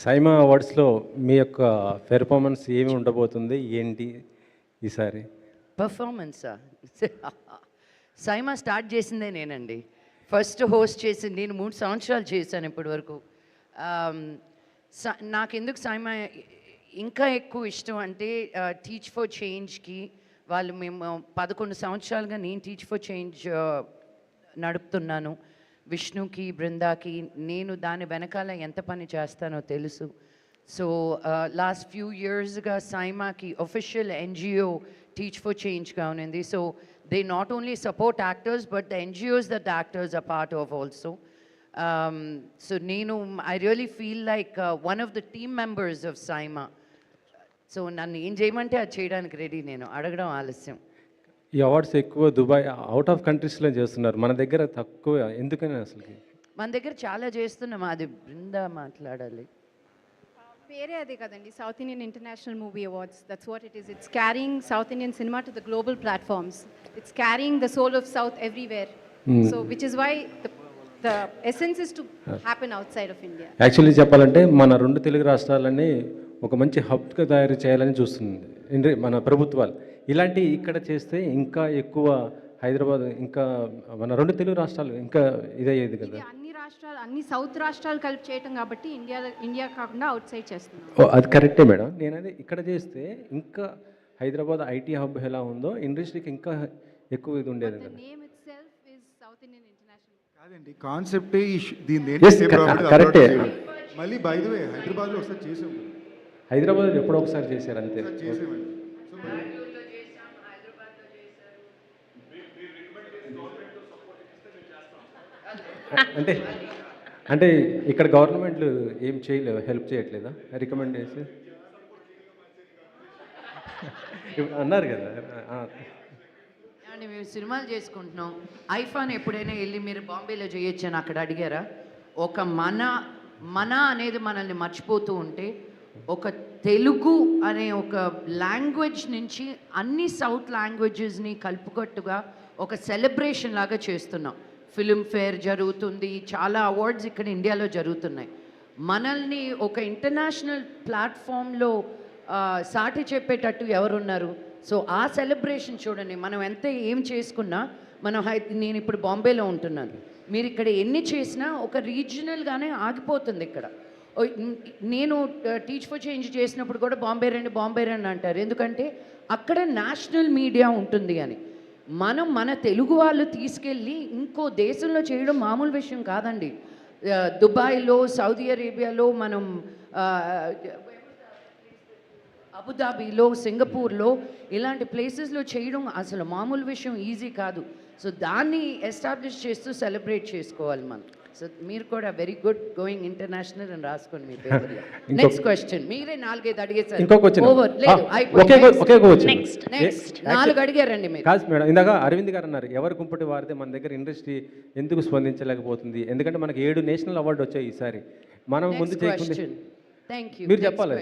సైమా అవార్డ్స్‌లో మీ యొక్క పెర్ఫార్మన్స్ ఏమి ఉండబోతుంది? ఏంటి ఈసారి? పెర్ఫార్మన్సా? సైమా స్టార్ట్ చేసిందే నేనండి. ఫస్ట్ హోస్ట్ చేసింది నేను 3 సంవత్సరాలు చేశాను ఇప్పటి వరకు. నాకెందుకు సైమా ఇంకా ఎక్కువ ఇష్టం అంటే టీచ్ ఫర్ చేంజ్‌కి మేము 11 సంవత్సరాలుగా నేను టీచ్ ఫర్ చేంజ్ నడుపుతున్నాను. విష్ణుకి, బృందాకి నేను దాని వెనకాల ఎంత పని చేస్తానో తెలుసు. సో లాస్ట్ ఫ్యూ ఇయర్స్గా సైమాకి ఒఫిషియల్ ఎన్జిఓ టీచ్ ఫర్ చేంజ్గా ఉంది. So they not only support actors but the NGOs that the actors are part of also. So I really feel like one of the team members of SIIMA. So నన్ను ఏం చేయమంటే అది చేయడానికి ready, నేను అడగడం ఆలస్యం. ఈ అవార్డ్స్ ఎక్కువ దుబాయ్, అవుట్ ఆఫ్ కంట్రీస్‌లో చేస్తున్నారు. మన దగ్గర తక్కువ, ఎందుకని అసలుకి? మన దగ్గర చాలా చేస్తున్నాం. అది బృందా మాట్లాడాలి. పేరే అదే కదండి, south Indian international movie awards. That's what it is. It's carrying south Indian cinema to the global platforms. It's carrying the soul of south everywhere. So which is why the essence is to happen outside of India. Actually చెప్పాలంటే మన 2 తెలుగు రాష్ట్రాలని ఒక మంచి హబ్గా తయారు చేయాలని చూస్తుంది మన ప్రభుత్వాలు. ఇలాంటి ఇక్కడ చేస్తే ఇంకా ఎక్కువ హైదరాబాద్, ఇంకా మన 2 తెలుగు రాష్ట్రాలు ఇంకా ఇదయ్యేది కదా. అన్ని రాష్ట్రాలు, అన్ని సౌత్ రాష్ట్రాలు కలిపి చేయటం కాబట్టి ఇండియా కాకుండా అవుట్ సైడ్ చేస్తున్నాం. అది కరెక్టే మేడం. నేను అది ఇక్కడ చేస్తే ఇంకా హైదరాబాద్ ఐటీ హబ్ ఎలా ఉందో ఇండస్ట్రీకి ఇంకా ఎక్కువ ఇది ఉండేది కదా. Name itself is south Indian international. కాదండి, కాన్సెప్ట్ దీని కరెక్టే. మళ్ళీ బై ది వే హైదరాబాద్లో ఒకసారి చేసాం. హైదరాబాద్ ఎప్పుడో ఒకసారి చేశారు అంతే. చేసామండి. అంటే అంటే ఇక్కడ గవర్నమెంట్లు ఏం చేయలేవు, హెల్ప్ చేయట్లేదా? రికమెండ్ చేసి అన్నారు కదా. అండి మేము సినిమాలు చేసుకుంటున్నాం. ఐఫాన్ ఎప్పుడైనా వెళ్ళి మీరు బాంబేలో చేయొచ్చు అని అక్కడ అడిగారా? ఒక మన అనేది మనల్ని మర్చిపోతూ ఉంటే, ఒక తెలుగు అనే ఒక లాంగ్వేజ్ నుంచి అన్ని సౌత్ లాంగ్వేజెస్ని కలుపుకట్టుగా ఒక సెలబ్రేషన్ లాగా చేస్తున్నాం. ఫిల్మ్ఫేర్ జరుగుతుంది, చాలా అవార్డ్స్ ఇక్కడ ఇండియాలో జరుగుతున్నాయి. మనల్ని ఒక ఇంటర్నేషనల్ ప్లాట్ఫామ్లో సాటి చెప్పేటట్టు ఎవరున్నారు? సో ఆ సెలబ్రేషన్ చూడండి. మనం ఎంత ఏం చేసుకున్నా, నేను ఇప్పుడు బాంబేలో ఉంటున్నాను, మీరు ఇక్కడ ఎన్ని చేసినా ఒక రీజనల్గానే ఆగిపోతుంది ఇక్కడ. నేను టీచ్ ఫర్ చేంజ్ చేసినప్పుడు కూడా బాంబే రండి అంటారు. ఎందుకంటే అక్కడ నేషనల్ మీడియా ఉంటుంది అని. మన తెలుగు వాళ్ళు తీసుకెళ్ళి ఇంకో దేశంలో చేయడం మామూలు విషయం కాదండి. దుబాయ్లో, సౌదీ అరేబియాలో, మనం అబుదాబీలో, సింగపూర్లో ఇలాంటి ప్లేసెస్లో చేయడం అసలు మామూలు విషయం, ఈజీ కాదు. సో దాన్ని ఎస్టాబ్లిష్ చేస్తూ సెలబ్రేట్ చేసుకోవాలి మనం. సో మీరు కూడా వెరీ గుడ్ గోయింగ్ ఇంటర్నేషనల్ అని రాసుకోండి మీ పేపర్లో. Next question. మీరే 4-5 అడిగేసారు. ఇంకో క్వశ్చన్. నెక్స్ట్ 4 అడిగారండి మీరు. కాదు మేడం, ఇందాక అరవింద్ గారు అన్నారు ఎవరు కుంపటి వారితే మన దగ్గర ఇండస్ట్రీ ఎందుకు స్పందించలేకపోతుంది? ఎందుకంటే మనకి 7 నేషనల్ అవార్డు వచ్చాయి ఈసారి. మనం ముందు చేయకుండా థ్యాంక్ యూ. మీరు చెప్పాలి.